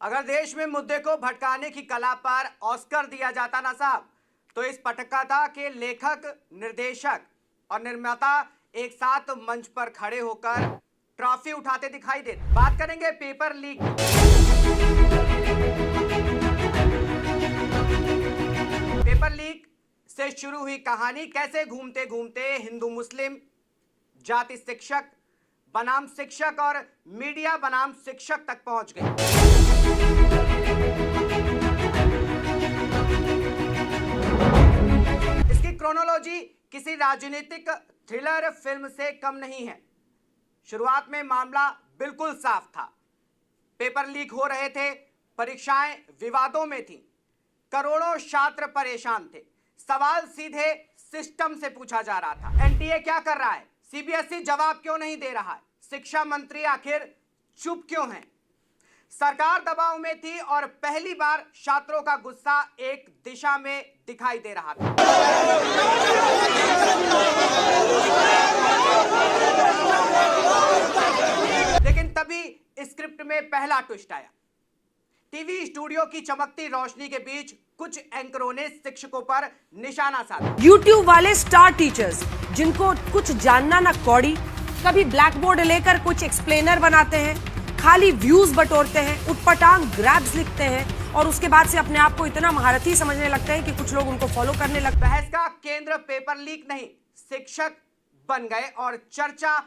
अगर देश में मुद्दे को भटकाने की कला पर ऑस्कर दिया जाता ना साहब, तो इस पटकथा के लेखक, निर्देशक और निर्माता एक साथ मंच पर खड़े होकर ट्रॉफी उठाते दिखाई देते। बात करेंगे पेपर लीक। पेपर लीक से शुरू हुई कहानी कैसे घूमते घूमते हिंदू मुस्लिम, जाति शिक्षक बनाम शिक्षक और मीडिया बनाम शिक्षक तक पहुंच गई। इसकी क्रोनोलॉजी किसी राजनीतिक थ्रिलर फिल्म से कम नहीं है। शुरुआत में मामला बिल्कुल साफ था। पेपर लीक हो रहे थे, परीक्षाएं विवादों में थीं, करोड़ों छात्र परेशान थे। सवाल सीधे सिस्टम से पूछा जा रहा था। एनटीए क्या कर रहा है? सीबीएसई जवाब क्यों नहीं दे रहा है? शिक्षा मंत्री आखिर चुप क्यों हैं? सरकार दबाव में थी और पहली बार छात्रों का गुस्सा एक दिशा में दिखाई दे रहा था। लेकिन तभी स्क्रिप्ट में पहला ट्विस्ट आया। टीवी स्टूडियो की चमकती रोशनी के बीच कुछ एंकरों ने शिक्षकों पर निशाना साधा। यूट्यूब वाले स्टार टीचर्स जिनको कुछ जानना ना कौड़ी, कभी ब्लैक बोर्ड लेकर कुछ एक्सप्लेनर बनाते हैं, खाली व्यूज बटोरते हैं, उटपटांग ग्रैब्स लिखते हैं और उसके बाद से अपने आप को इतना महारथी समझने लगते हैं कि कुछ लोग उनको फॉलो करने लगते हैं। बहस का केंद्र पेपर लीक नहीं, शिक्षक बन गए और चर्चा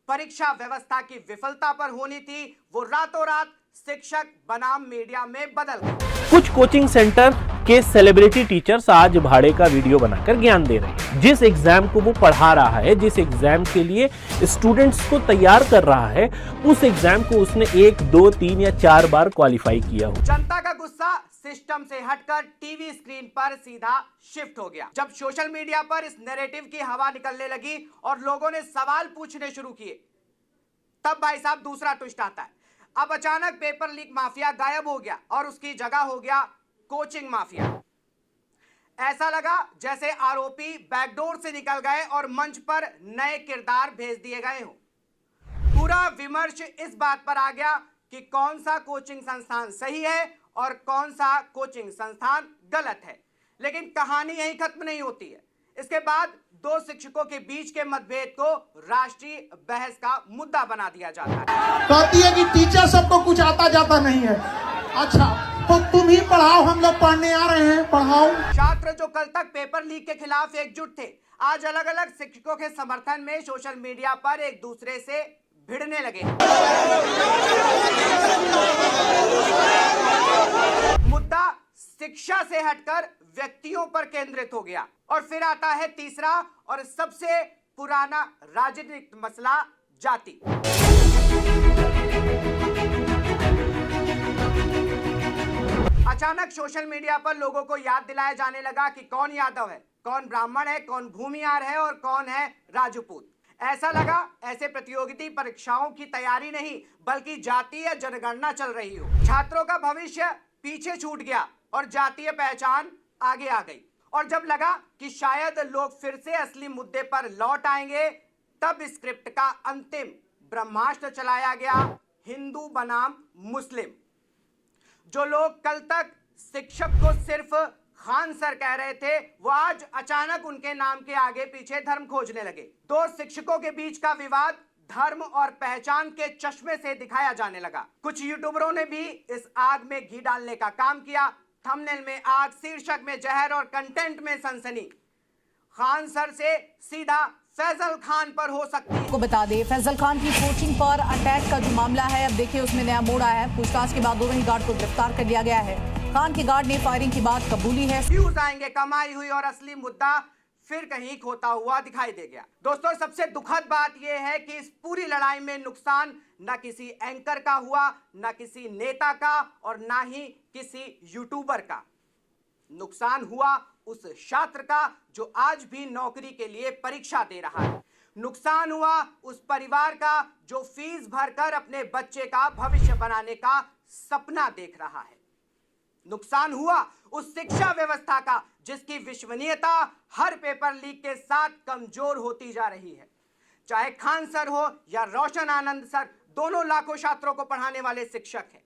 परीक्षा व्यवस्था की विफलता पर होनी थी। वो रातों रात शिक्षक बनाम मीडिया में बदल गए। कुछ कोचिंग सेंटर के सेलिब्रिटी टीचर्स आज भाड़े का वीडियो बनाकर ज्ञान दे रहे हैं। जिस एग्जाम को वो पढ़ा रहा है, जिस एग्जाम के लिए स्टूडेंट्स को तैयार कर रहा है, उस एग्जाम को उसने 1, 2, 3 या 4 बार क्वालिफाई किया हो। जनता का गुस्सा सिस्टम से हटकर टीवी स्क्रीन पर सीधा शिफ्ट हो गया। जब सोशल मीडिया पर इस नैरेटिव की हवा निकलने लगी और लोगों ने सवाल पूछने शुरू किए, तब भाई साहब दूसरा ट्विस्ट आता है। अब अचानक पेपर लीक माफिया गायब हो गया और उसकी जगह हो गया कोचिंग माफिया। ऐसा लगा जैसे आरोपी बैकडोर से निकल गए और मंच पर नए किरदार भेज दिए गए हो। पूरा विमर्श इस बात पर आ गया कि कौन सा कोचिंग संस्थान सही है और कौन सा कोचिंग संस्थान गलत है। लेकिन कहानी यहीं खत्म नहीं होती है। इसके बाद दो शिक्षकों के बीच के मतभेद को राष्ट्रीय बहस का मुद्दा बना दिया जाता है। कहती है कि टीचर सबको कुछ आता जाता नहीं है। अच्छा, तो तुम ही पढ़ाओ, हम लोग पढ़ने आ रहे हैं, पढ़ाओ। छात्र जो कल तक पेपर लीक के खिलाफ एकजुट थे, आज अलग अलग शिक्षकों के समर्थन में सोशल मीडिया पर एक दूसरे से भिड़ने लगे। मुद्दा शिक्षा से हटकर व्यक्तियों पर केंद्रित हो गया। और फिर आता है तीसरा और सबसे पुराना राजनीतिक मसला, जाति। अचानक सोशल मीडिया पर लोगों को याद दिलाया जाने लगा कि कौन यादव है, कौन ब्राह्मण है, कौन भूमिहार है और कौन है राजपूत। ऐसा लगा ऐसे प्रतियोगिता परीक्षाओं की तैयारी नहीं, बल्कि जातीय जनगणना चल रही हो। छात्रों का भविष्य पीछे छूट गया और जातीय पहचान आगे आ गई। और जब लगा कि शायद लोग फिर से असली मुद्दे पर लौट आएंगे, तब स्क्रिप्ट का अंतिम ब्रह्मास्त्र चलाया गया, हिंदू बनाम मुस्लिम। जो लोग कल तक शिक्षक को सिर्फ खान सर कह रहे थे, वो आज अचानक उनके नाम के आगे पीछे धर्म खोजने लगे। दो शिक्षकों के बीच का विवाद धर्म और पहचान के चश्मे से दिखाया जाने लगा। कुछ यूट्यूबरों ने भी इस आग में घी डालने का काम किया। थंबनेल में आग, शीर्षक में जहर और कंटेंट में सनसनी। खान सर से सीधा फैजल खान पर हो सकती है। को बता दें, फैजल खान की कोचिंग पर अटैक का जो मामला है, अब देखिए उसमें नया मोड़ आया है। पूछताछ के बाद दोनों ही गार्ड को गिरफ्तार कर लिया गया है। खान के गार्ड ने फायरिंग की बात कबूली है। व्यूज आएंगे, कमाई हुई और असली मुद्दा फिर कहीं खोता हुआ दिखाई दे गया। दोस्तों, सबसे दुखद बात यह है कि इस पूरी लड़ाई में नुकसान न किसी एंकर का हुआ, न किसी नेता का और न ही किसी यूट्यूबर का। नुकसान हुआ उस छात्र का जो आज भी नौकरी के लिए परीक्षा दे रहा है। नुकसान हुआ उस परिवार का जो फीस भरकर अपने बच्चे का भविष्य बनाने का सपना देख रहा है। नुकसान हुआ उस शिक्षा व्यवस्था का जिसकी विश्वसनीयता हर पेपर लीक के साथ कमजोर होती जा रही है। चाहे खान सर हो या रोशन आनंद सर, दोनों लाखों छात्रों को पढ़ाने वाले शिक्षक हैं।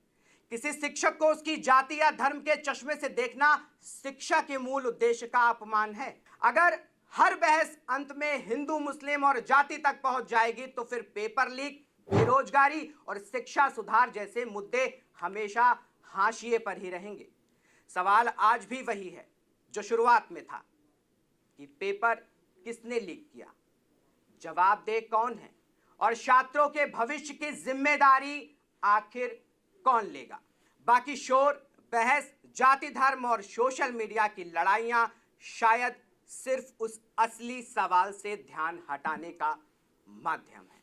किसी शिक्षक को उसकी जाति या धर्म के चश्मे से देखना शिक्षा के मूल उद्देश्य का अपमान है। अगर हर बहस अंत में हिंदू, मुस्लिम और जाति तक पहुंच जाएगी तो फिर पेपर लीक, बेरोजगारी और शिक्षा सुधार जैसे मुद्दे हमेशा हाशिए पर ही रहेंगे। सवाल आज भी वही है जो शुरुआत में था कि पेपर किसने लीक किया, जवाबदेह कौन है और छात्रों के भविष्य की जिम्मेदारी आखिर कौन लेगा। बाकी शोर, बहस, जाति, धर्म और सोशल मीडिया की लड़ाइयां शायद सिर्फ उस असली सवाल से ध्यान हटाने का माध्यम है।